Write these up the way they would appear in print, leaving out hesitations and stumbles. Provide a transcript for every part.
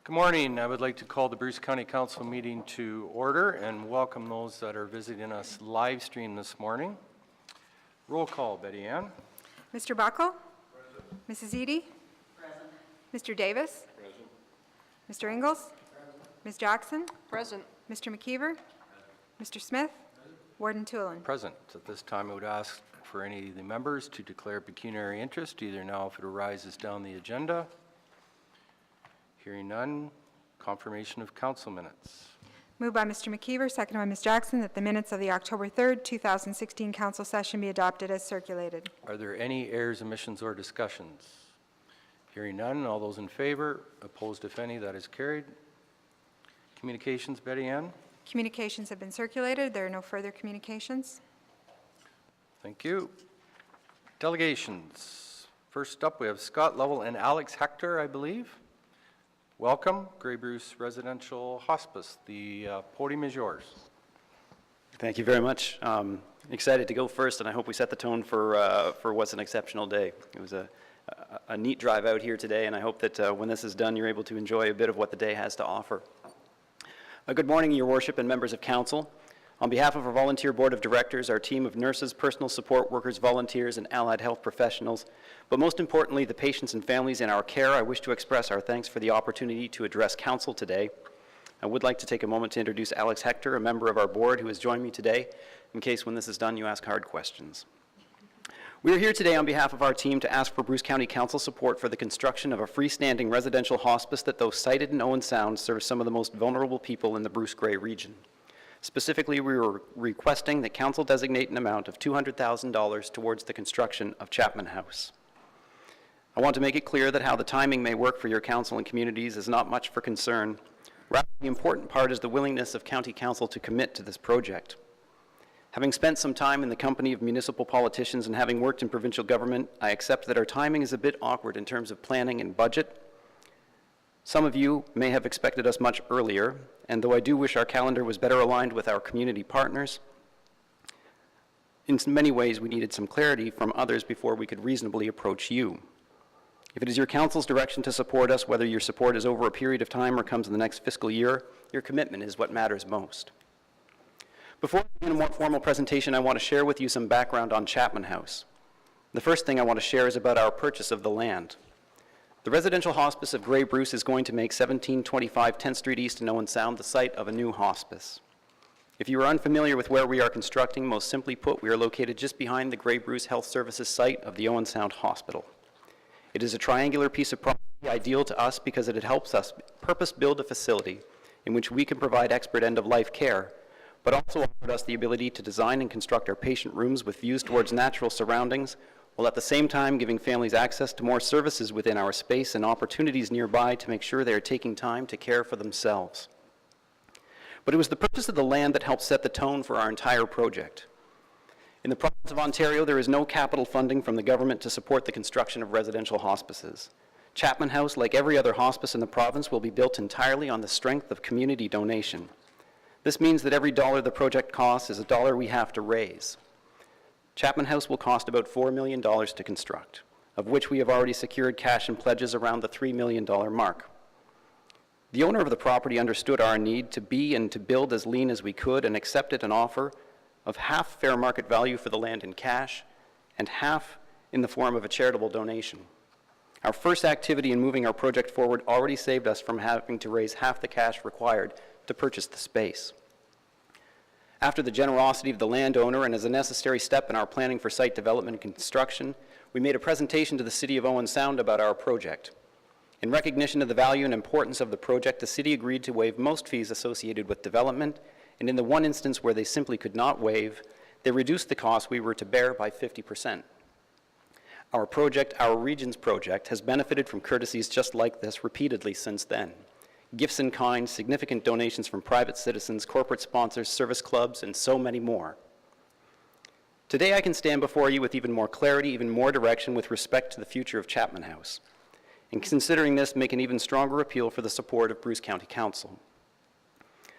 Good morning. I would like to call the Bruce County Council meeting to order and welcome those that are visiting us live stream this morning. Roll call, Betty Ann. Mr. Buckle? Present. Mrs. Eady? Present. Mr. Davis? Present. Mr. Ingalls? Present. Ms. Jackson? Present. Mr. McKeever? Mr. Smith? Warden Tulin? Present. At this time, I would ask for any of the members to declare pecuniary interest, either now if it arises down the agenda. Hearing none, confirmation of council minutes. Moved by Mr. McKeever, seconded by Ms. Jackson, that the minutes of the October 3rd, 2016 council session be adopted as circulated. Are there any errors, omissions, or discussions? Hearing none, all those in favor, opposed if any, that is carried. Communications, Betty Ann. Communications have been circulated. There are no further communications. Thank you. Delegations. First up, we have Scott Lovell and Alex Hector, I believe. Welcome, Grey Bruce Residential Hospice. The podium is yours. Thank you very much. Excited to go first, and I hope we set the tone for what's an exceptional day. It was a neat drive out here today, and I hope that when this is done, you're able to enjoy a bit of what the day has to offer. Good morning, Your Worship and members of council. On behalf of our volunteer board of directors, our team of nurses, personal support workers, volunteers, and allied health professionals, but most importantly, the patients and families in our care, I wish to express our thanks for the opportunity to address council today. I would like to take a moment to introduce Alex Hector, a member of our board who has joined me today, in case when this is done you ask hard questions. We are here today on behalf of our team to ask for Bruce County Council support for the construction of a freestanding residential hospice that, though sited in Owen Sound, serves some of the most vulnerable people in the Bruce Grey region. Specifically, we were requesting that council designate an amount of $200,000 towards the construction of Chapman House. I want to make it clear that how the timing may work for your council and communities is not much for concern. Rather, the important part is the willingness of County Council to commit to this project. Having spent some time in the company of municipal politicians and having worked in provincial government, I accept that our timing is a bit awkward in terms of planning and budget. Some of you may have expected us much earlier, and though I do wish our calendar was better aligned with our community partners, in many ways we needed some clarity from others before we could reasonably approach you. If it is your council's direction to support us, whether your support is over a period of time or comes in the next fiscal year, your commitment is what matters most. Before we begin a more formal presentation, I want to share with you some background on Chapman House. The first thing I want to share is about our purchase of the land. The residential hospice of Grey Bruce is going to make 1725 10th Street East in Owen Sound the site of a new hospice. If you are unfamiliar with where we are constructing, most simply put, we are located just behind the Grey Bruce Health Services site of the Owen Sound Hospital. It is a triangular piece of property ideal to us because it helps us purpose-build a facility in which we can provide expert end-of-life care, but also offered us the ability to design and construct our patient rooms with views towards natural surroundings, while at the same time giving families access to more services within our space and opportunities nearby to make sure they are taking time to care for themselves. But it was the purchase of the land that helped set the tone for our entire project. In the province of Ontario, there is no capital funding from the government to support the construction of residential hospices. Chapman House, like every other hospice in the province, will be built entirely on the strength of community donation. This means that every dollar the project costs is a dollar we have to raise. Chapman House will cost about $4 million to construct, of which we have already secured cash and pledges around the $3 million mark. The owner of the property understood our need to be and to build as lean as we could and accepted an offer of half fair market value for the land in cash and half in the form of a charitable donation. Our first activity in moving our project forward already saved us from having to raise half the cash required to purchase the space. After the generosity of the landowner and as a necessary step in our planning for site development and construction, we made a presentation to the City of Owen Sound about our project. In recognition of the value and importance of the project, the city agreed to waive most fees associated with development, and in the one instance where they simply could not waive, they reduced the cost we were to bear by 50%. Our project, our region's project, has benefited from courtesies just like this repeatedly since then. Gifts in kind, significant donations from private citizens, corporate sponsors, service clubs, and so many more. Today I can stand before you with even more clarity, even more direction with respect to the future of Chapman House. And considering this, make an even stronger appeal for the support of Bruce County Council.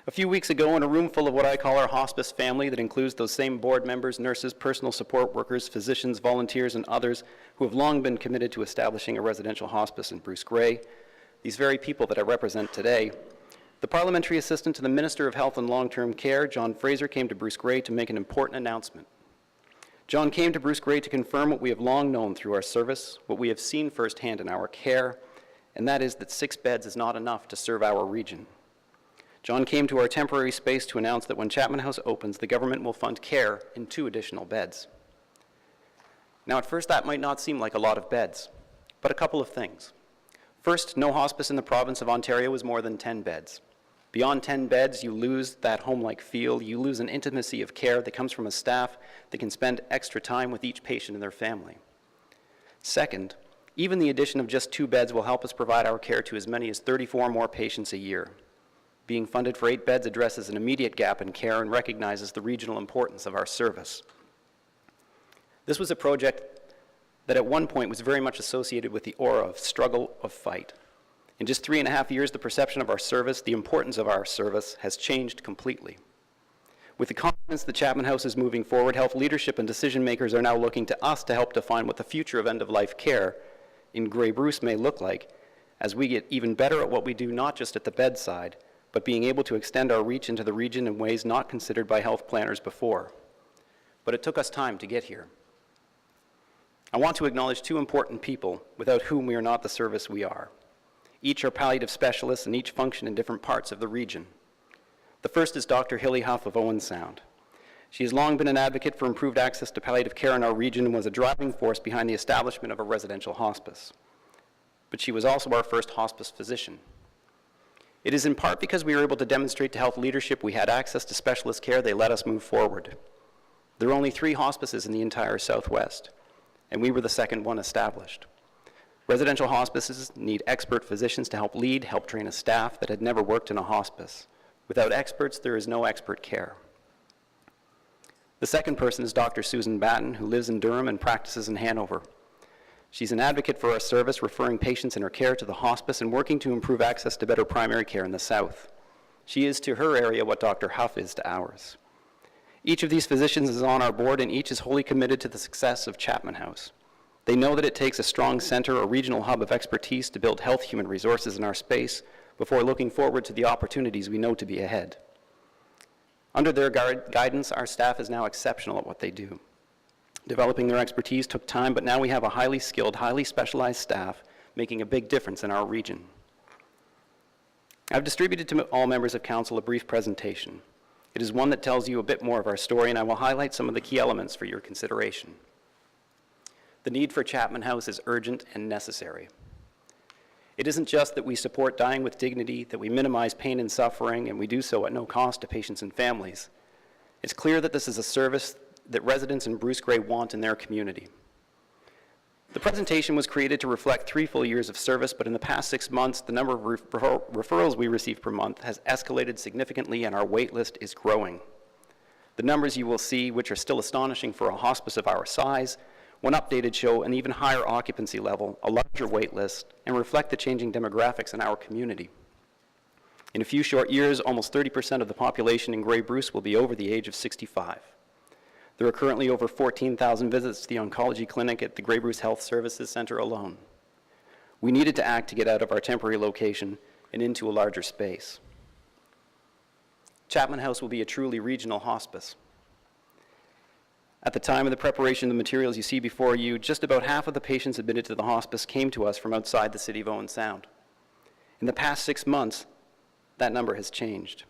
A few weeks ago, in a room full of what I call our hospice family that includes those same board members, nurses, personal support workers, physicians, volunteers, and others who have long been committed to establishing a residential hospice in Bruce Grey, these very people that I represent today, the parliamentary assistant to the Minister of Health and Long-Term Care, John Fraser, came to Bruce Grey to make an important announcement. John came to Bruce Grey to confirm what we have long known through our service, what we have seen firsthand in our care, and that is that 6 beds is not enough to serve our region. John came to our temporary space to announce that when Chapman House opens, the government will fund care in 2 additional beds. Now, at first, that might not seem like a lot of beds, but a couple of things. First, no hospice in the province of Ontario is more than 10 beds. Beyond 10 beds, you lose that home-like feel, you lose an intimacy of care that comes from a staff that can spend extra time with each patient and their family. Second, even the addition of just 2 beds will help us provide our care to as many as 34 more patients a year. Being funded for 8 beds addresses an immediate gap in care and recognizes the regional importance of our service. This was a project that at one point was very much associated with the aura of struggle, of fight. In just 3.5 years, the perception of our service, the importance of our service, has changed completely. With the confidence that Chapman House is moving forward, health leadership and decision makers are now looking to us to help define what the future of end-of-life care in Grey Bruce may look like as we get even better at what we do, not just at the bedside, but being able to extend our reach into the region in ways not considered by health planners before. But it took us time to get here. I want to acknowledge 2 important people without whom we are not the service we are. Each are palliative specialists and each function in different parts of the region. The first is Dr. Hilly Huff of Owen Sound. She has long been an advocate for improved access to palliative care in our region and was a driving force behind the establishment of a residential hospice. But she was also our first hospice physician. It is in part because we were able to demonstrate to health leadership we had access to specialist care they let us move forward. There are only 3 hospices in the entire Southwest, and we were the second one established. Residential hospices need expert physicians to help lead, help train a staff that had never worked in a hospice. Without experts, there is no expert care. The second person is Dr. Susan Batten, who lives in Durham and practices in Hanover. She's an advocate for our service, referring patients in her care to the hospice and working to improve access to better primary care in the South. She is to her area what Dr. Huff is to ours. Each of these physicians is on our board, and each is wholly committed to the success of Chapman House. They know that it takes a strong center or regional hub of expertise to build health human resources in our space before looking forward to the opportunities we know to be ahead. Under their guidance, our staff is now exceptional at what they do. Developing their expertise took time, but now we have a highly skilled, highly specialized staff making a big difference in our region. I've distributed to all members of council a brief presentation. It is one that tells you a bit more of our story, and I will highlight some of the key elements for your consideration. The need for Chapman House is urgent and necessary. It isn't just that we support dying with dignity, that we minimize pain and suffering, and we do so at no cost to patients and families. It's clear that this is a service that residents in Bruce Grey want in their community. The presentation was created to reflect 3 full years of service, but in the past 6 months, the number of referrals we receive per month has escalated significantly, and our wait list is growing. The numbers you will see, which are still astonishing for a hospice of our size, when updated, show an even higher occupancy level, a larger wait list, and reflect the changing demographics in our community. In a few short years, almost 30% of the population in Grey Bruce will be over the age of 65. There are currently over 14,000 visits to the oncology clinic at the Grey Bruce Health Services Center alone. We needed to act to get out of our temporary location and into a larger space. Chapman House will be a truly regional hospice. At the time of the preparation of the materials you see before you, just about half of the patients admitted to the hospice came to us from outside the city of Owen Sound. In the past 6 months, that number has changed.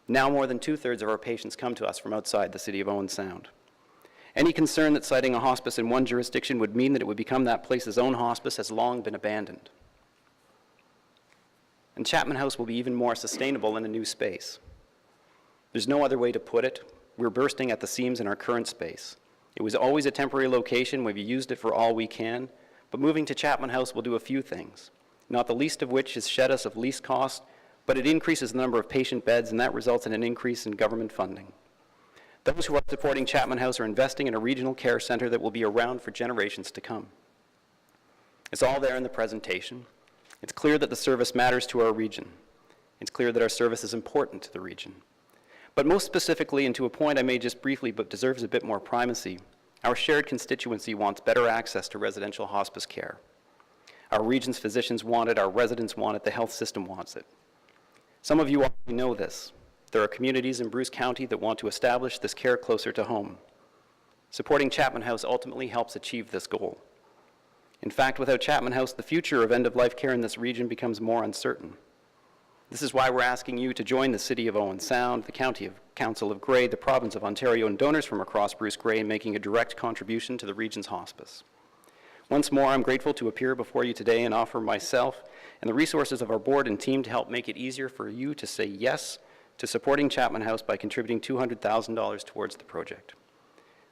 Now more than 2/3 of our patients come to us from outside the city of Owen Sound. Any concern that citing a hospice in one jurisdiction would mean that it would become that place's own hospice has long been abandoned. And Chapman House will be even more sustainable in a new space. There's no other way to put it. We're bursting at the seams in our current space. It was always a temporary location. We've used it for all we can, but moving to Chapman House will do a few things, not the least of which is shed us of lease cost, but it increases the number of patient beds, and that results in an increase in government funding. Those who are supporting Chapman House are investing in a regional care center that will be around for generations to come. It's all there in the presentation. It's clear that the service matters to our region. It's clear that our service is important to the region. But most specifically, and to a point I made just briefly but deserves a bit more primacy, our shared constituency wants better access to residential hospice care. Our region's physicians want it, our residents want it, the health system wants it. Some of you already know this. There are communities in Bruce County that want to establish this care closer to home. Supporting Chapman House ultimately helps achieve this goal. In fact, without Chapman House, the future of end-of-life care in this region becomes more uncertain. This is why we're asking you to join the City of Owen Sound, the County Council of Grey, the Province of Ontario, and donors from across Bruce Grey in making a direct contribution to the region's hospice. Once more, I'm grateful to appear before you today and offer myself and the resources of our board and team to help make it easier for you to say yes to supporting Chapman House by contributing $200,000 towards the project.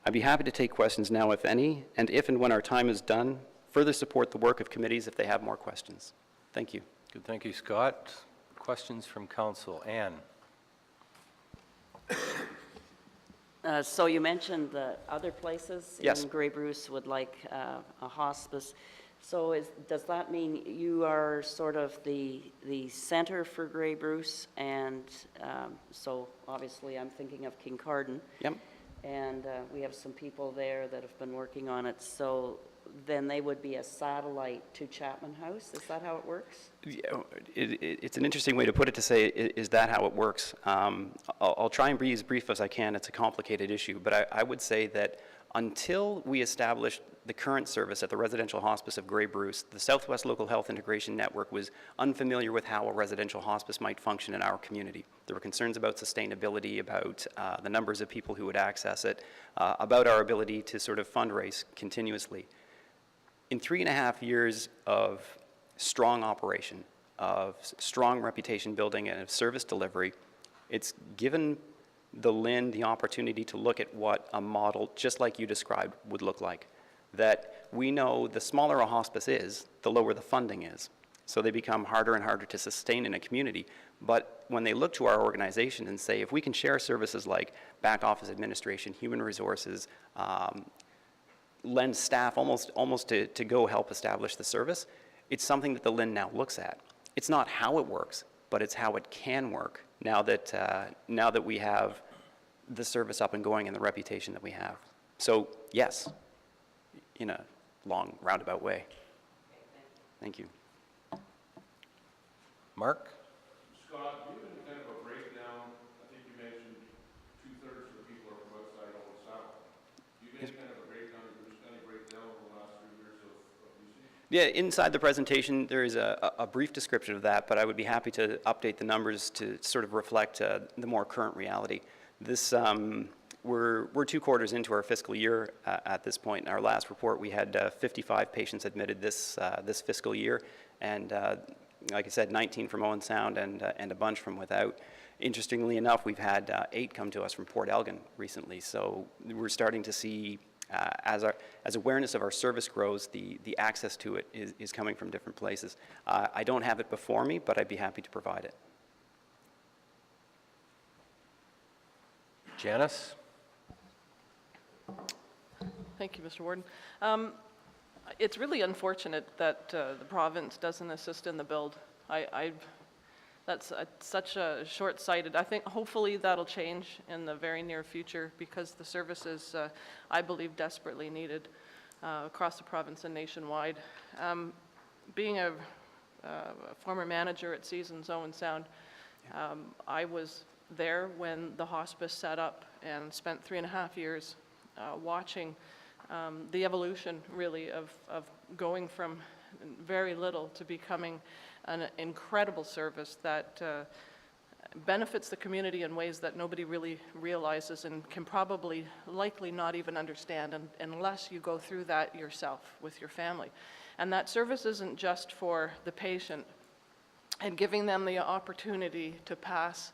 I'd be happy to take questions now, if any, and if and when our time is done, further support the work of committees if they have more questions. Thank you. Good, thank you, Scott. Questions from council. Anne? So you mentioned that other places Yes. in Grey Bruce would like a hospice. So does that mean you are sort of the center for Grey Bruce? And so obviously I'm thinking of Kincardine. Yep. And we have some people there that have been working on it. So then they would be a satellite to Chapman House? Is that how it works? Yeah, it's an interesting way to put it, to say, is that how it works? I'll try and be as brief as I can. It's a complicated issue, but I would say that until we establish the current service at the residential hospice of Grey Bruce, the Southwest Local Health Integration Network was unfamiliar with how a residential hospice might function in our community. There were concerns about sustainability, about the numbers of people who would access it, about our ability to sort of fundraise continuously. In 3.5 years of strong operation, of strong reputation building, and of service delivery, it's given the LHIN the opportunity to look at what a model just like you described would look like. That we know the smaller a hospice is, the lower the funding is. So they become harder and harder to sustain in a community. But when they look to our organization and say, if we can share services like back office administration, human resources, lend staff almost to go help establish the service, it's something that the LHIN now looks at. It's not how it works, but it's how it can work now that we have the service up and going and the reputation that we have. So yes, in a long roundabout way. Thank you. Mark? Scott, given kind of a breakdown, I think you mentioned 2/3 of the people are from outside Owen Sound. Do you get any kind of a breakdown, any breakdown over the last 3 years of usage? Yeah, inside the presentation, there is a brief description of that, but I would be happy to update the numbers to sort of reflect the more current reality. This, we're 2 quarters into our fiscal year at this point. In our last report, we had 55 patients admitted this fiscal year, and like I said, 19 from Owen Sound and a bunch from without. Interestingly enough, we've had 8 come to us from Port Elgin recently, so we're starting to see, as awareness of our service grows, the access to it is coming from different places. I don't have it before me, but I'd be happy to provide it. Janice? Thank you, Mr. Warden. It's really unfortunate that the province doesn't assist in the build. That's such a short-sighted. I think hopefully that'll change in the very near future, because the service is, I believe, desperately needed across the province and nationwide. Being a former manager at Seasons Owen Sound, I was there when the hospice set up and spent 3.5 years watching the evolution, really, of going from very little to becoming an incredible service that benefits the community in ways that nobody really realizes and can probably likely not even understand unless you go through that yourself with your family. And that service isn't just for the patient and giving them the opportunity to pass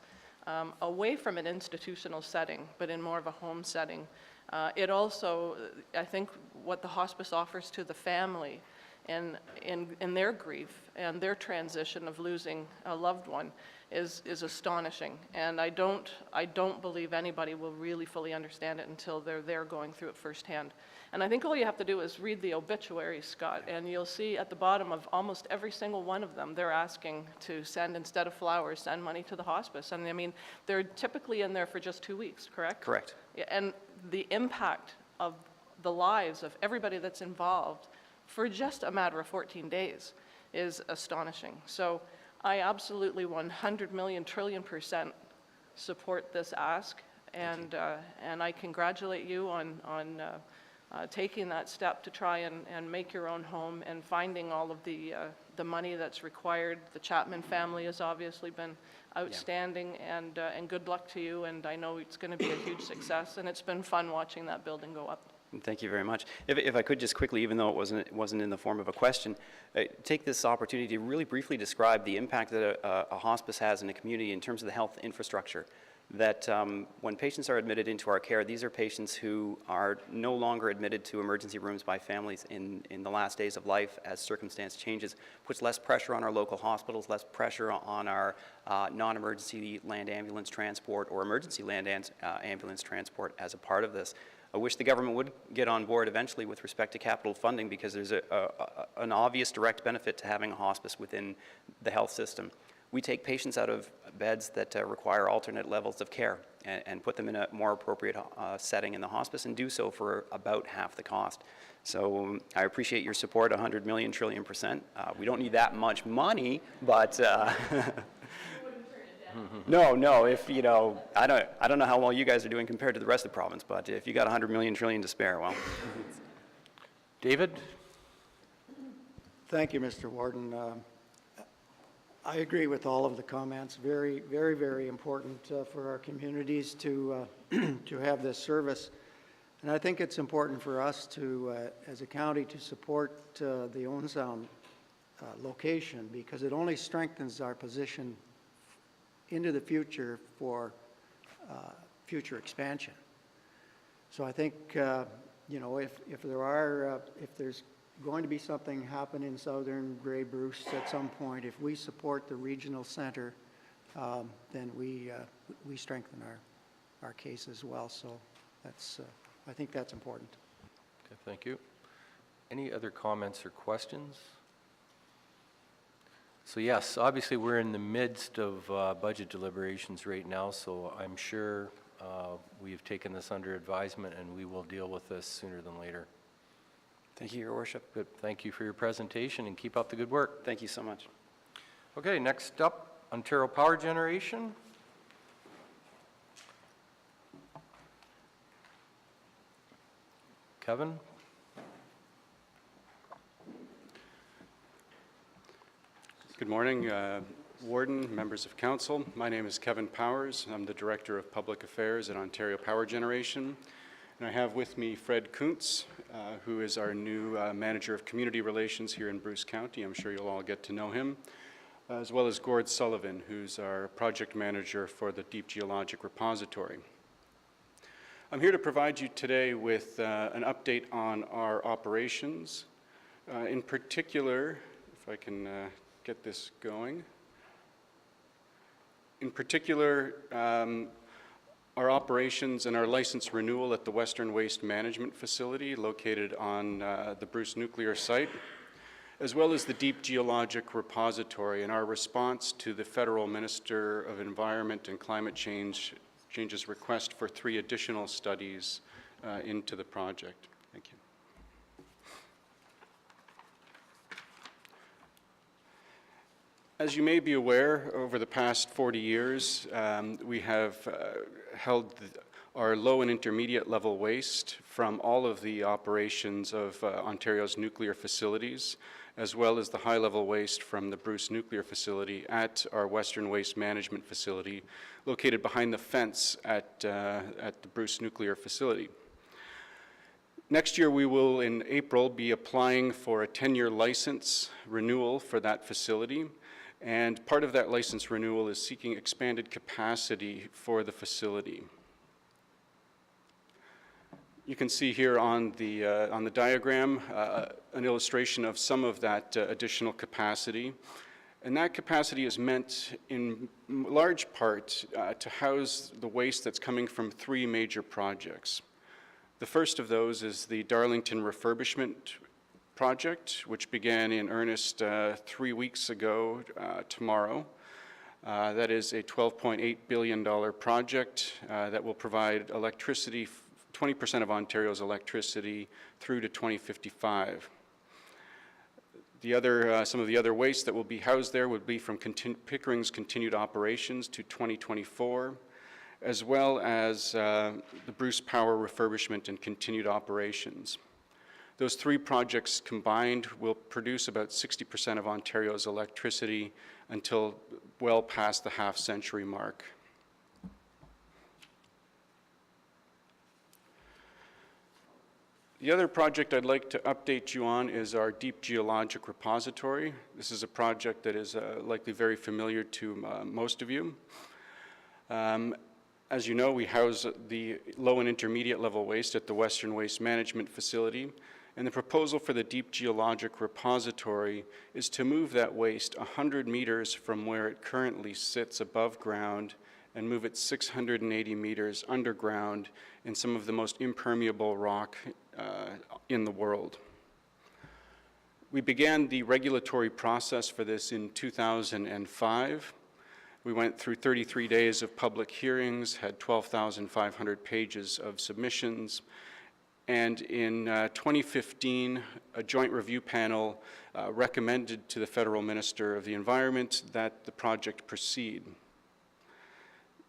away from an institutional setting, but in more of a home setting. It also, I think, what the hospice offers to the family in their grief and their transition of losing a loved one is astonishing. And I don't believe anybody will really fully understand it until they're there going through it firsthand. And I think all you have to do is read the obituaries, Scott, and you'll see at the bottom of almost every single one of them, they're asking to send, instead of flowers, send money to the hospice. And I mean, they're typically in there for just 2 weeks, correct? Correct. Yeah, and the impact of the lives of everybody that's involved for just a matter of 14 days is astonishing. So I absolutely 100 million trillion % support this ask, and I congratulate you on taking that step to try and make your own home and finding all of the money that's required. The Chapman family has obviously been outstanding, and good luck to you, and I know it's going to be a huge success, and it's been fun watching that building go up. Thank you very much. If I could just quickly, even though it wasn't in the form of a question, take this opportunity to really briefly describe the impact that a hospice has in a community in terms of the health infrastructure. That when patients are admitted into our care, these are patients who are no longer admitted to emergency rooms by families in the last days of life as circumstance changes, puts less pressure on our local hospitals, less pressure on our non-emergency land ambulance transport or emergency land ambulance transport as a part of this. I wish the government would get on board eventually with respect to capital funding, because there's an obvious direct benefit to having a hospice within the health system. We take patients out of beds that require alternate levels of care and put them in a more appropriate setting in the hospice, and do so for about half the cost. So I appreciate your support, 100 million trillion %. We don't need that much money, but no, if, you know, I don't know how well you guys are doing compared to the rest of the province, but if you got 100 million trillion to spare, well. David? Thank you, Mr. Warden. I agree with all of the comments. Very, very, very important for our communities to have this service. And I think it's important for us to, as a county, to support the Owen Sound location, because it only strengthens our position into the future for future expansion. So I think, you know, if there's going to be something happen in southern Grey Bruce at some point, if we support the regional center, then we strengthen our case as well. So that's, I think that's important. Okay, thank you. Any other comments or questions? So yes, obviously we're in the midst of budget deliberations right now, so I'm sure we've taken this under advisement and we will deal with this sooner than later. Thank you, Your Worship. Good. Thank you for your presentation and keep up the good work. Thank you so much. Okay, next up, Ontario Power Generation. Kevin? Good morning, Warden, members of council. My name is Kevin Powers. I'm the Director of Public Affairs at Ontario Power Generation. And I have with me Fred Kuntz, who is our new Manager of Community Relations here in Bruce County. I'm sure you'll all get to know him. As well as Gord Sullivan, who's our Project Manager for the Deep Geologic Repository. I'm here to provide you today with an update on our operations. In particular, if I can get this going. In particular, our operations and our license renewal at the Western Waste Management Facility located on the Bruce Nuclear Site, as well as the Deep Geologic Repository and our response to the Federal Minister of Environment and Climate Change's request for 3 additional studies into the project. Thank you. As you may be aware, over the past 40 years, we have held our low and intermediate level waste from all of the operations of Ontario's nuclear facilities, as well as the high level waste from the Bruce Nuclear Facility at our Western Waste Management Facility, located behind the fence at the Bruce Nuclear Facility. Next year, we will, in April, be applying for a 10-year license renewal for that facility. And part of that license renewal is seeking expanded capacity for the facility. You can see here on the diagram an illustration of some of that additional capacity. And that capacity is meant in large part to house the waste that's coming from 3 major projects. The first of those is the Darlington refurbishment project, which began in earnest 3 weeks ago tomorrow. That is a $12.8 billion project that will provide electricity, 20% of Ontario's electricity through to 2055. Some of the other waste that will be housed there would be from Pickering's continued operations to 2024, as well as the Bruce Power refurbishment and continued operations. Those three projects combined will produce about 60% of Ontario's electricity until well past the half-century mark. The other project I'd like to update you on is our Deep Geologic Repository. This is a project that is likely very familiar to most of you. As you know, we house the low and intermediate level waste at the Western Waste Management Facility, and the proposal for the Deep Geologic Repository is to move that waste 100 meters from where it currently sits above ground and move it 680 meters underground in some of the most impermeable rock in the world. We began the regulatory process for this in 2005. We went through 33 days of public hearings, had 12,500 pages of submissions, and in 2015, a joint review panel recommended to the Federal Minister of the Environment that the project proceed.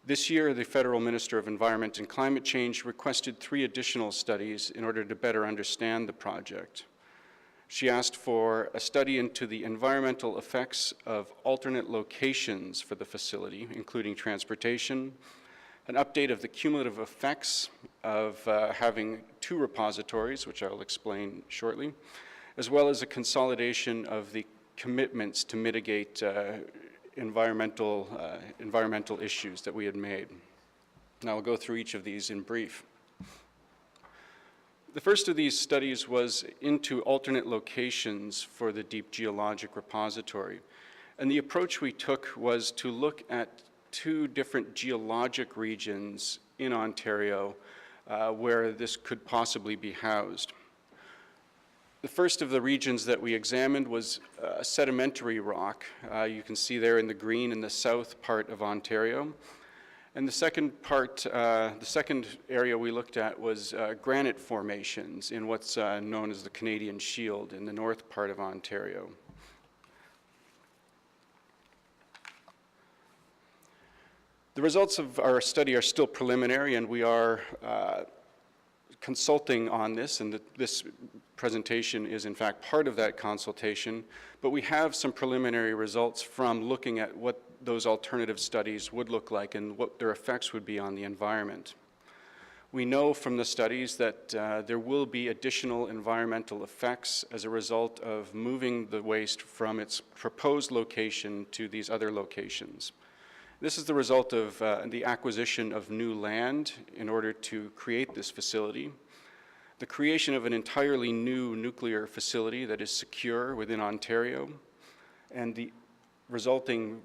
This year, the Federal Minister of Environment and Climate Change requested 3 additional studies in order to better understand the project. She asked for a study into the environmental effects of alternate locations for the facility, including transportation, an update of the cumulative effects of having 2 repositories, which I'll explain shortly, as well as a consolidation of the commitments to mitigate environmental issues that we had made. Now I'll go through each of these in brief. The first of these studies was into alternate locations for the Deep Geologic Repository. And the approach we took was to look at 2 different geologic regions in Ontario where this could possibly be housed. The first of the regions that we examined was sedimentary rock. You can see there in the green in the south part of Ontario. And the second area we looked at was granite formations in what's known as the Canadian Shield in the north part of Ontario. The results of our study are still preliminary, and we are consulting on this, and this presentation is in fact part of that consultation, but we have some preliminary results from looking at what those alternative studies would look like and what their effects would be on the environment. We know from the studies that there will be additional environmental effects as a result of moving the waste from its proposed location to these other locations. This is the result of the acquisition of new land in order to create this facility, the creation of an entirely new nuclear facility that is secure within Ontario, and the resulting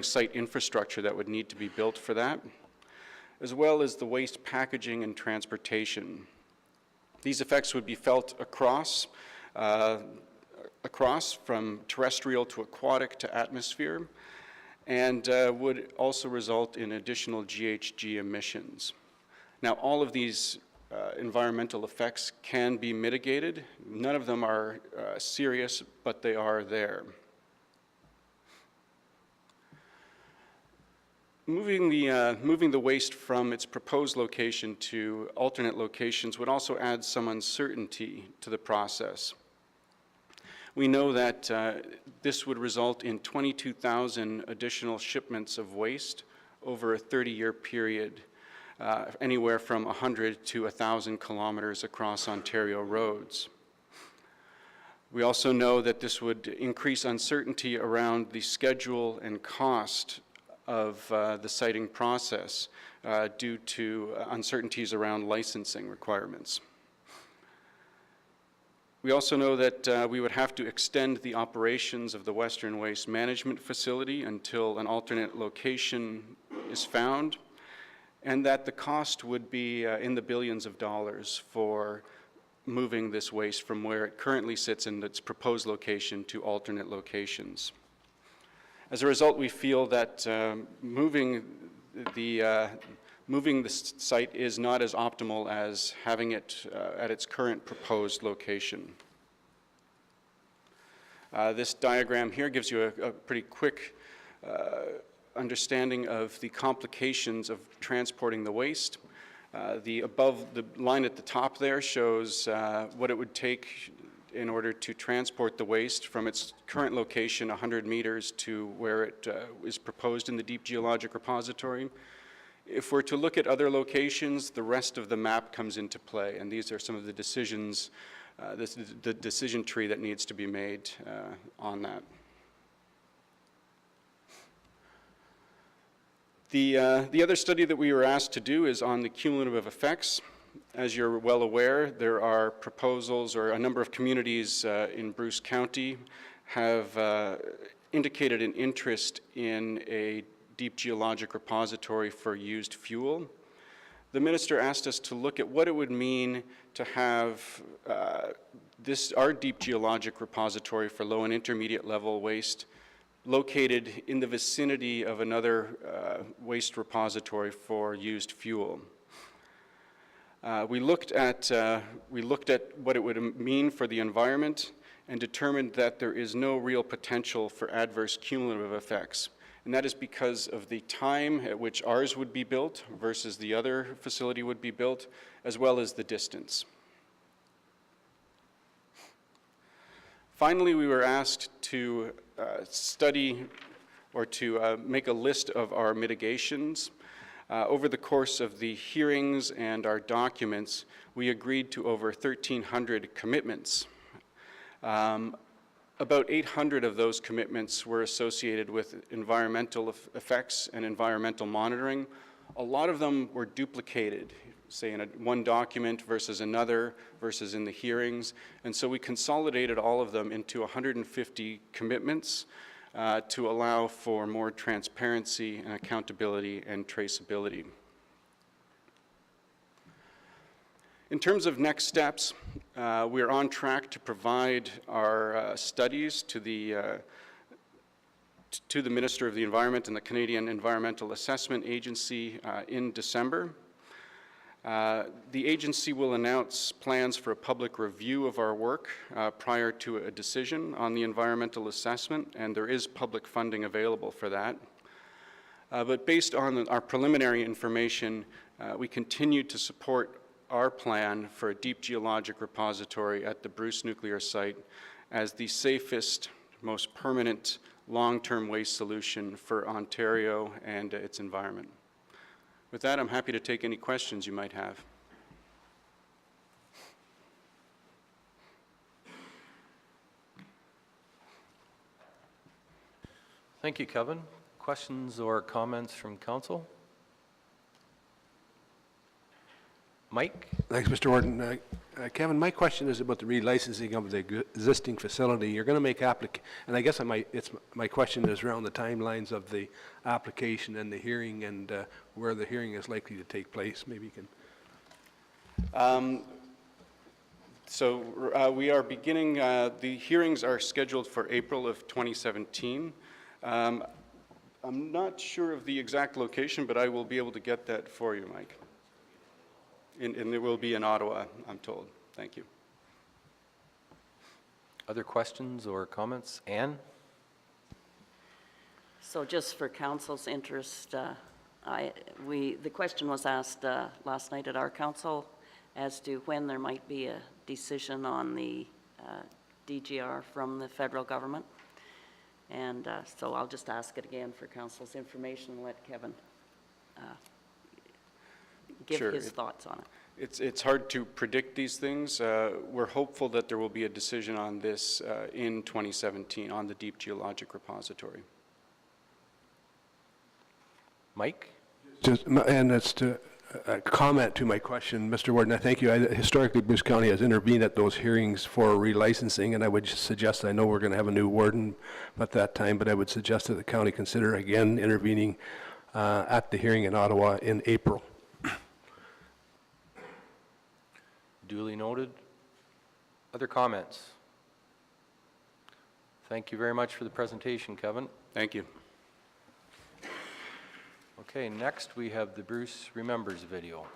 site infrastructure that would need to be built for that, as well as the waste packaging and transportation. These effects would be felt across from terrestrial to aquatic to atmosphere, and would also result in additional GHG emissions. Now, all of these environmental effects can be mitigated. None of them are serious, but they are there. Moving the waste from its proposed location to alternate locations would also add some uncertainty to the process. We know that this would result in 22,000 additional shipments of waste over a 30-year period, anywhere from 100 to 1,000 kilometers across Ontario roads. We also know that this would increase uncertainty around the schedule and cost of the siting process due to uncertainties around licensing requirements. We also know that we would have to extend the operations of the Western Waste Management Facility until an alternate location is found, and that the cost would be in the billions of dollars for moving this waste from where it currently sits in its proposed location to alternate locations. As a result, we feel that moving the site is not as optimal as having it at its current proposed location. This diagram here gives you a pretty quick understanding of the complications of transporting the waste. The line at the top there shows what it would take in order to transport the waste from its current location 100 meters to where it is proposed in the deep geologic repository. If we're to look at other locations, the rest of the map comes into play, and these are some of the decisions, the decision tree that needs to be made on that. The other study that we were asked to do is on the cumulative effects. As you're well aware, there are proposals, or a number of communities in Bruce County have indicated an interest in a deep geologic repository for used fuel. The minister asked us to look at what it would mean to have our deep geologic repository for low and intermediate level waste located in the vicinity of another waste repository for used fuel. We looked at what it would mean for the environment and determined that there is no real potential for adverse cumulative effects. And that is because of the time at which ours would be built versus the other facility would be built, as well as the distance. Finally, we were asked to study or to make a list of our mitigations. Over the course of the hearings and our documents, we agreed to over 1,300 commitments. About 800 of those commitments were associated with environmental effects and environmental monitoring. A lot of them were duplicated, say in one document versus another versus in the hearings. And so we consolidated all of them into 150 commitments to allow for more transparency and accountability and traceability. In terms of next steps, we are on track to provide our studies to the Minister of the Environment and the Canadian Environmental Assessment Agency in December. The agency will announce plans for a public review of our work prior to a decision on the environmental assessment, and there is public funding available for that. But based on our preliminary information, we continue to support our plan for a deep geologic repository at the Bruce nuclear site as the safest, most permanent, long-term waste solution for Ontario and its environment. With that, I'm happy to take any questions you might have. Thank you, Kevin. Questions or comments from council? Mike? Thanks, Mr. Warden. Kevin, my question is about the relicensing of the existing facility. You're going to make and I guess my question is around the timelines of the application and the hearing and where the hearing is likely to take place. Maybe you can. We are beginning, the hearings are scheduled for April of 2017. I'm not sure of the exact location, but I will be able to get that for you, Mike. And it will be in Ottawa, I'm told. Thank you. Other questions or comments? Anne? So just for council's interest, the question was asked last night at our council as to when there might be a decision on the DGR from the federal government. And so I'll just ask it again for council's information and let Kevin give Sure. his thoughts on it. It's hard to predict these things. We're hopeful that there will be a decision on this in 2017 on the deep geologic repository. Mike? And that's to comment to my question, Mr. Warden. I thank you. Historically, Bruce County has intervened at those hearings for relicensing, and I would suggest, I know we're going to have a new warden at that time, but I would suggest that the county consider again intervening at the hearing in Ottawa in April. Duly noted. Other comments? Thank you very much for the presentation, Kevin. Thank you. Okay, next we have the Bruce Remembers video.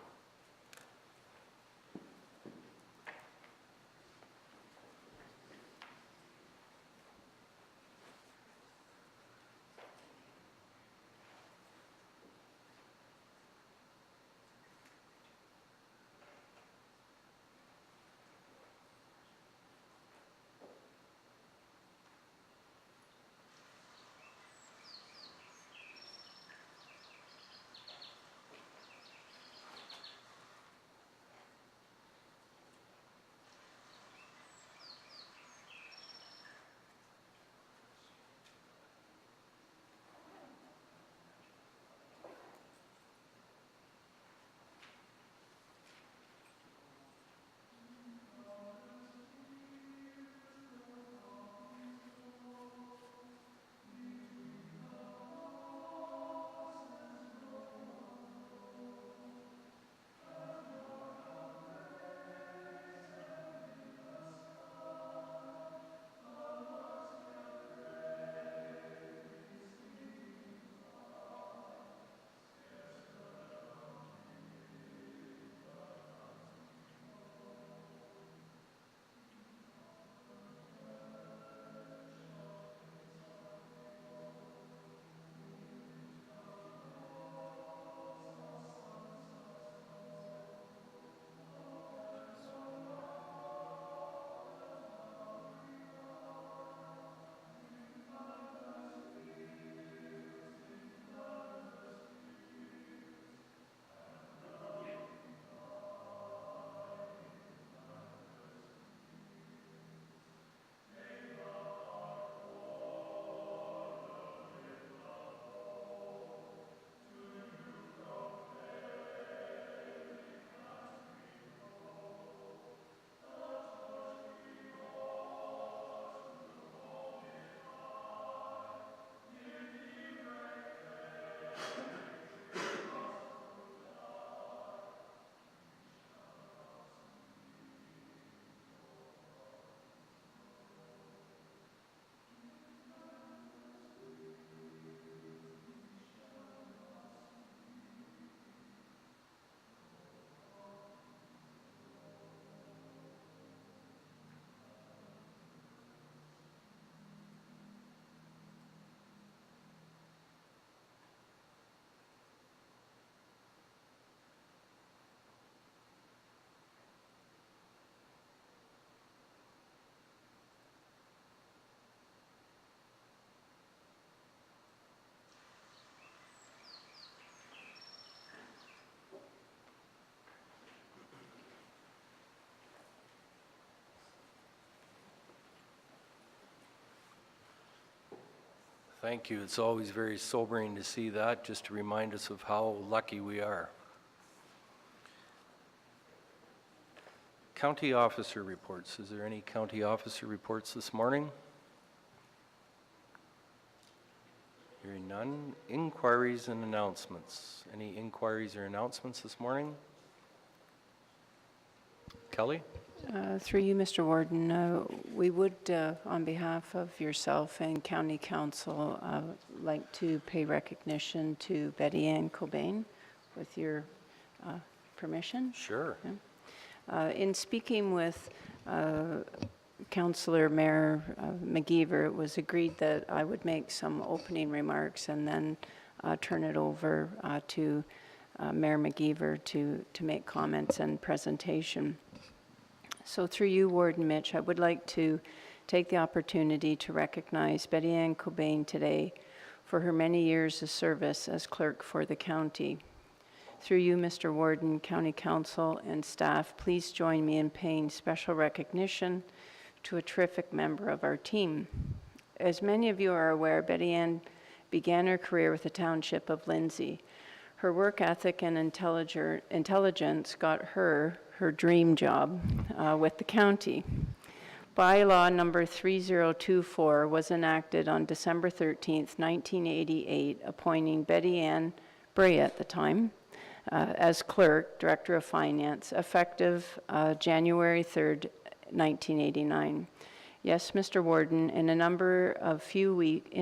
Thank you. It's always very sobering to see that, just to remind us of how lucky we are. County officer reports. Is there any county officer reports this morning? Hearing none. Inquiries and announcements. Any inquiries or announcements this morning? Kelly? Through you, Mr. Warden, we would, on behalf of yourself and County Council, like to pay recognition to Betty Ann Cobain, with your permission. Sure. In speaking with Councillor Mayor McGeever, it was agreed that I would make some opening remarks and then turn it over to Mayor McGeever to make comments and presentation. So through you, Warden Mitch, I would like to take the opportunity to recognize Betty Ann Cobain today for her many years of service as clerk for the county. Through you, Mr. Warden, County Council, and staff, please join me in paying special recognition to a terrific member of our team. As many of you are aware, Betty Ann began her career with the Township of Lindsay. Her work ethic and intelligence got her dream job with the county. Bylaw number 3024 was enacted on December 13th, 1988, appointing Betty Ann Bray at the time as clerk, director of finance, effective January 3rd, 1989. Yes, Mr. Warden, in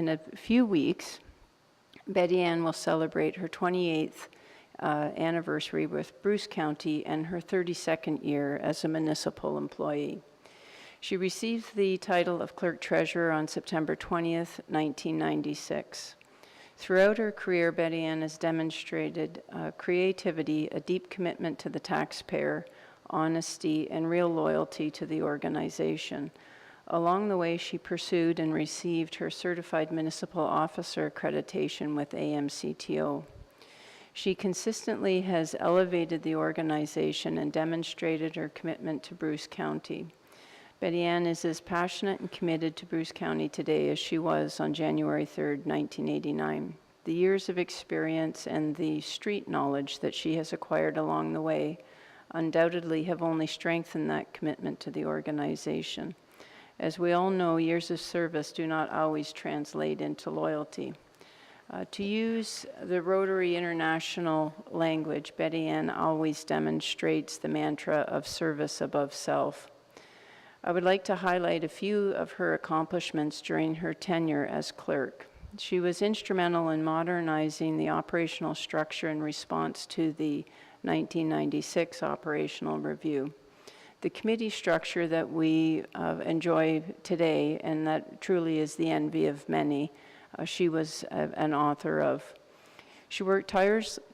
a few weeks, Betty Ann will celebrate her 28th anniversary with Bruce County and her 32nd year as a municipal employee. She received the title of Clerk Treasurer on September 20th, 1996. Throughout her career, Betty Ann has demonstrated creativity, a deep commitment to the taxpayer, honesty, and real loyalty to the organization. Along the way, she pursued and received her Certified Municipal Officer accreditation with AMCTO. She consistently has elevated the organization and demonstrated her commitment to Bruce County. Betty Ann is as passionate and committed to Bruce County today as she was on January 3rd, 1989. The years of experience and the street knowledge that she has acquired along the way undoubtedly have only strengthened that commitment to the organization. As we all know, years of service do not always translate into loyalty. To use the Rotary International language, Betty Ann always demonstrates the mantra of service above self. I would like to highlight a few of her accomplishments during her tenure as clerk. She was instrumental in modernizing the operational structure in response to the 1996 operational review. The committee structure that we enjoy today, and that truly is the envy of many, she was an author of. She worked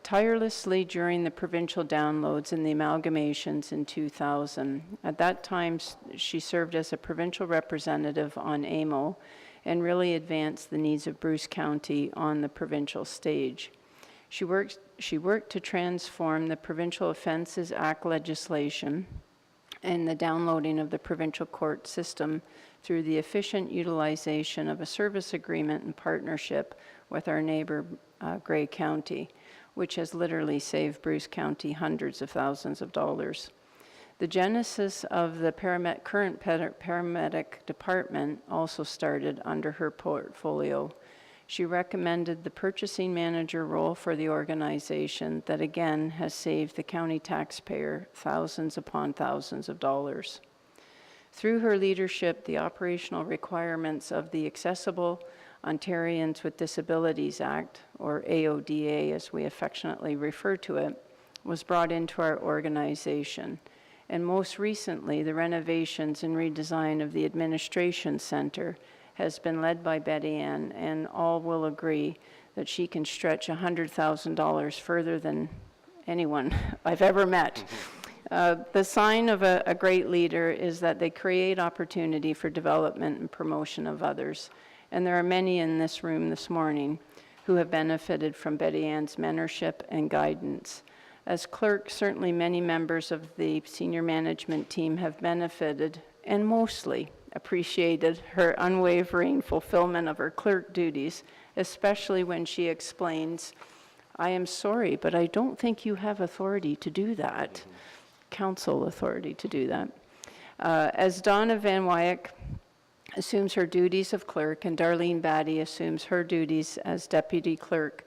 tirelessly during the provincial downloads and the amalgamations in 2000. At that time, she served as a provincial representative on AMO and really advanced the needs of Bruce County on the provincial stage. She worked to transform the Provincial Offences Act legislation and the downloading of the provincial court system through the efficient utilization of a service agreement and partnership with our neighbor, Grey County, which has literally saved Bruce County hundreds of thousands of dollars. The genesis of the current paramedic department also started under her portfolio. She recommended the purchasing manager role for the organization that again has saved the county taxpayer thousands upon thousands of dollars. Through her leadership, the operational requirements of the Accessible Ontarians with Disabilities Act, or AODA as we affectionately refer to it, was brought into our organization. And most recently, the renovations and redesign of the Administration Center has been led by Betty Ann, and all will agree that she can stretch $100,000 further than anyone I've ever met. The sign of a great leader is that they create opportunity for development and promotion of others. And there are many in this room this morning who have benefited from Betty Ann's mentorship and guidance. As clerk, certainly many members of the senior management team have benefited, and mostly appreciated her unwavering fulfillment of her clerk duties, especially when she explains, "I am sorry, but I don't think you have authority to do that." Council authority to do that. As Donna Van Wyck assumes her duties of clerk and Darlene Batty assumes her duties as deputy clerk,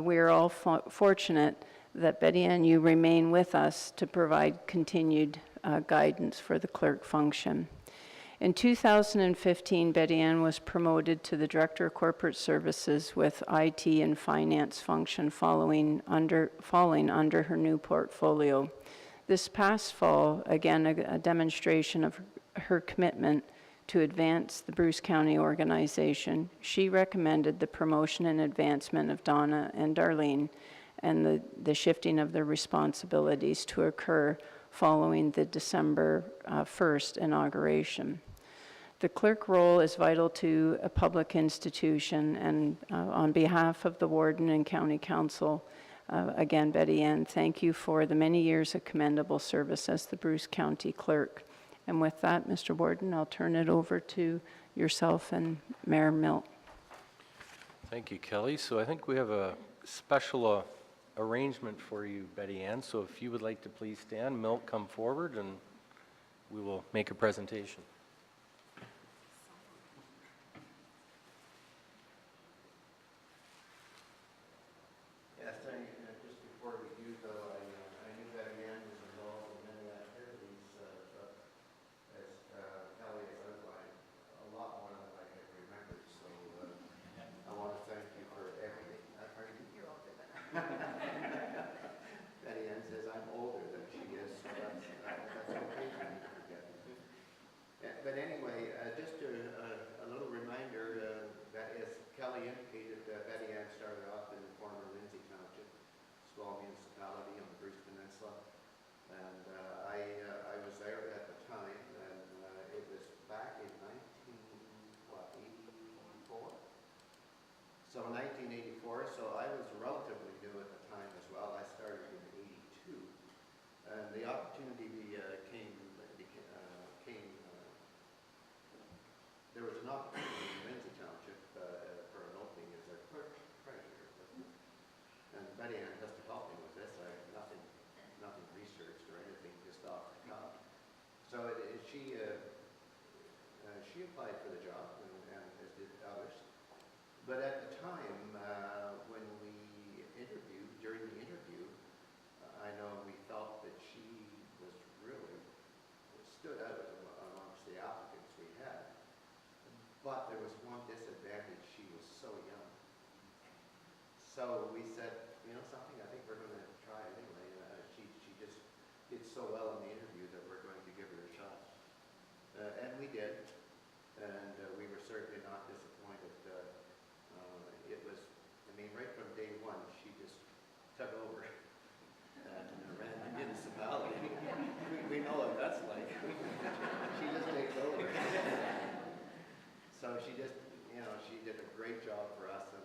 we are all fortunate that Betty Ann, you remain with us to provide continued guidance for the clerk function. In 2015, Betty Ann was promoted to the Director of Corporate Services with IT and Finance function falling under her new portfolio. This past fall, again, a demonstration of her commitment to advance the Bruce County organization, she recommended the promotion and advancement of Donna and Darlene and the shifting of their responsibilities to occur following the December 1st inauguration. The clerk role is vital to a public institution, and on behalf of the warden and county council, again, Betty Ann, thank you for the many years of commendable service as the Bruce County clerk. And with that, Mr. Warden, I'll turn it over to yourself and Mayor Milt. Thank you, Kelly. So I think we have a special arrangement for you, Betty Ann. So if you would like to please stand, Milt, come forward, and we will make a presentation. Yes, just before we do, though, I knew Betty Ann was involved in many activities, but as Kelly has outlined, a lot more than I had remembered, so I want to thank you for everything. Pardon me? You're older than I am. Betty Ann says I'm older than she is, so that's okay for me to forget. But anyway, just a little reminder that as Kelly indicated, Betty Ann started off in former Lindsay Township, small municipality on the Bruce Peninsula, and I was there at the time, and it was back in 1984. So 1984. So I was relatively new at the time as well. I started in '82, and the opportunity came. There was an opportunity in Lindsay Township for an opening as a clerk treasurer. And Betty Ann has to help me with this. I have nothing researched or anything, just off the cuff. So she applied for the job, and as did others. But at the time, when we interviewed, during the interview, I know we felt that she was really stood out amongst the applicants we had. But there was one disadvantage: she was so young. So we said, you know something, I think we're going to try anyway. She just did so well in the interview that we're going to give her a shot. And we did, and we were certainly not disappointed. It was, I mean, right from day one, she just took over and ran the municipality. We know what that's like. She just takes over. So she just, she did a great job for us, and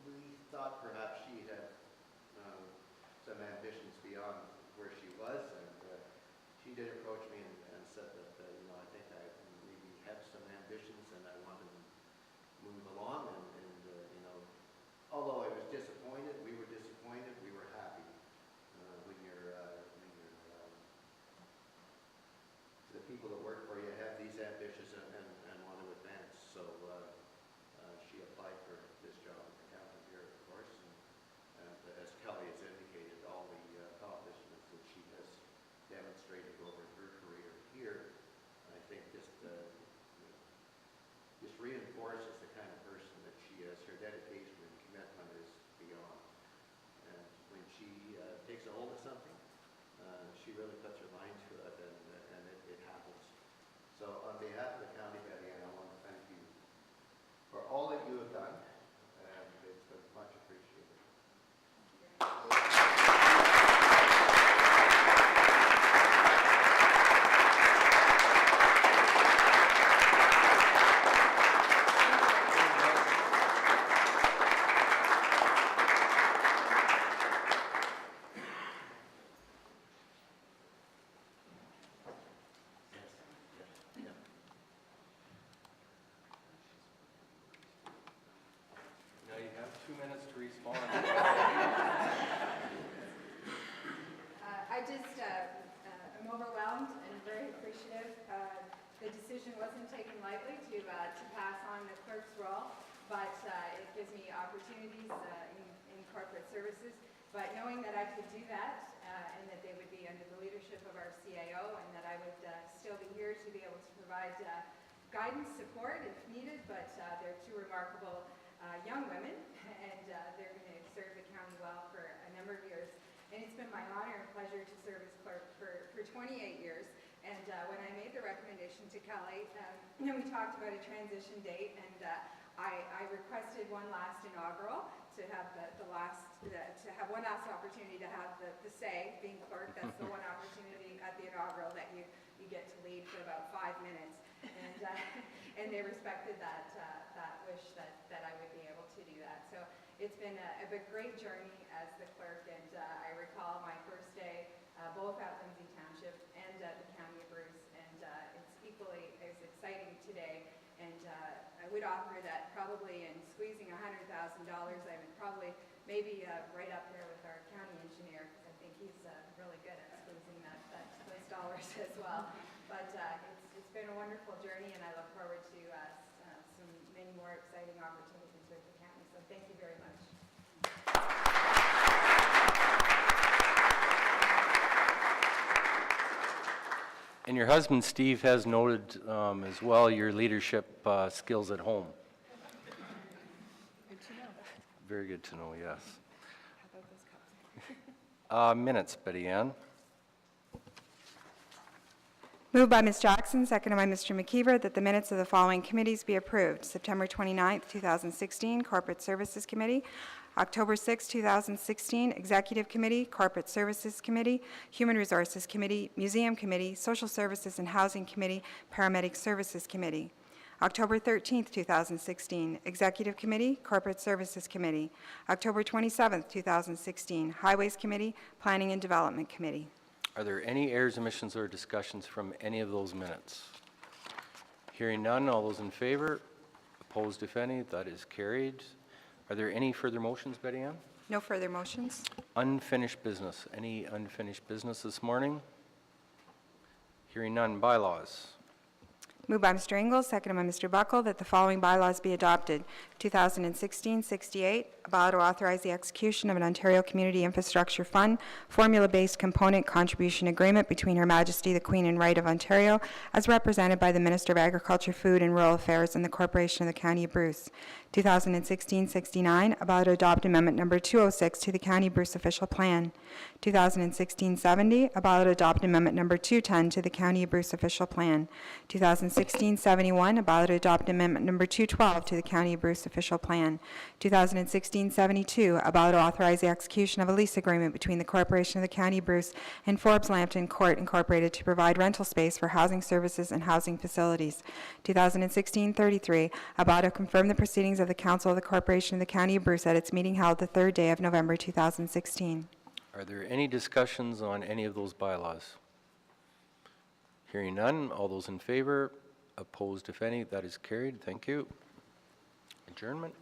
we thought perhaps she had some ambitions beyond where she was, and she did approach me and said that, I think I maybe have some ambitions and I want to move along, and although I was disappointed, we were happy when the people that work for you have these ambitions and want to advance. So she applied for this job at the county here, of course, and as Kelly has indicated, all the accomplishments that she has demonstrated over her career here, I think just reinforces the kind of person that she is. Her dedication and commitment is beyond. And when she takes a hold of something, she really puts her mind to it, and it happens. So on behalf of the county, Betty Ann, I want to thank you for all that you have done, and it's been much appreciated. 2 minutes to respond. I just am overwhelmed and very appreciative. The decision wasn't taken lightly to pass on the clerk's role, but it gives me opportunities in corporate services. But knowing that I could do that and that they would be under the leadership of our CIO and that I would still be here to be able to provide guidance, support if needed, but they're two remarkable young women and they're going to serve the county well for a number of years. And it's been my honor and pleasure to serve as clerk for 28 years. And when I made the recommendation to Kelly, we talked about a transition date, and I requested one last inaugural to have to have one last opportunity to have the say, being clerk. That's the one opportunity at the inaugural that you get to lead for about 5 minutes. And they respected that wish that I would be able to do that. So it's been a great journey as the clerk, and I recall my first day both at Lindsay Township and at the County of Bruce, and it's equally as exciting today. And I would offer that probably in squeezing $100,000, I would probably maybe right up there with our county engineer, because I think he's really good at squeezing those dollars as well. But it's been a wonderful journey, and I look forward to many more exciting opportunities with the county. So thank you very much. And your husband, Steve, has noted as well your leadership skills at home. Good to know. Very good to know, yes. Minutes, Betty Ann. Moved by Ms. Jackson, seconded by Mr. McKeever, that the minutes of the following committees be approved. September 29th, 2016, Corporate Services Committee. October 6, 2016, Executive Committee, Corporate Services Committee, Human Resources Committee, Museum Committee, Social Services and Housing Committee, Paramedic Services Committee. October 13th, 2016, Executive Committee, Corporate Services Committee. October 27th, 2016, Highways Committee, Planning and Development Committee. Are there any errors, omissions, or discussions from any of those minutes? Hearing none, all those in favor? Opposed, if any? That is carried. Are there any further motions, Betty Ann? No further motions. Unfinished business. Any unfinished business this morning? Hearing none. Bylaws. Moved by Mr. Ingles, seconded by Mr. Buckle, that the following bylaws be adopted. 2016-68, a bylaw to authorize the execution of an Ontario Community Infrastructure Fund formula-based component contribution agreement between Her Majesty the Queen and Right of Ontario, as represented by the Minister of Agriculture, Food and Rural Affairs and the Corporation of the County of Bruce. 2016-69, a bylaw to adopt Amendment Number 206 to the County of Bruce Official Plan. 2016-70, a bylaw to adopt Amendment Number 210 to the County of Bruce Official Plan. 2016-71, a bylaw to adopt Amendment Number 212 to the County of Bruce Official Plan. 2016-72, a bylaw to authorize the execution of a lease agreement between the Corporation of the County of Bruce and Forbes Lambton Court Incorporated to provide rental space for housing services and housing facilities. 2016-33, a bylaw to confirm the proceedings of the Council of the Corporation of the County of Bruce at its meeting held the third day of November 2016. Are there any discussions on any of those bylaws? Hearing none, all those in favor? Opposed, if any? That is carried. Thank you. Adjournment.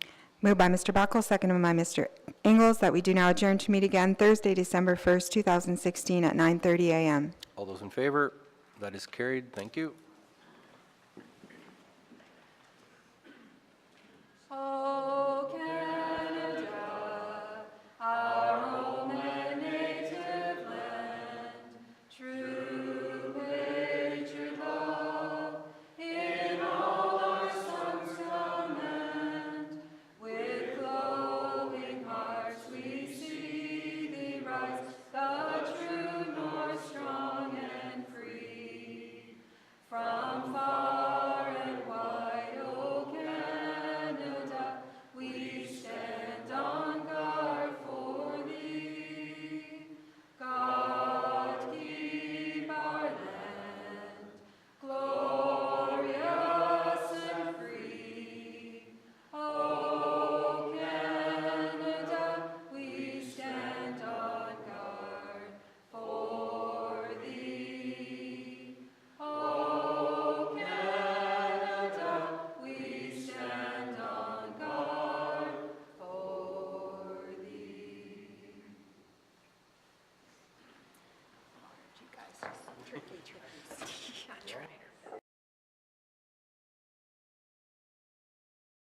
Moved by Mr. Buckle, seconded by Mr. Ingles, that we do now adjourn to meet again Thursday, December 1st, 2016 at 9:30 a.m. All those in favor? That is carried. Thank you. Oh.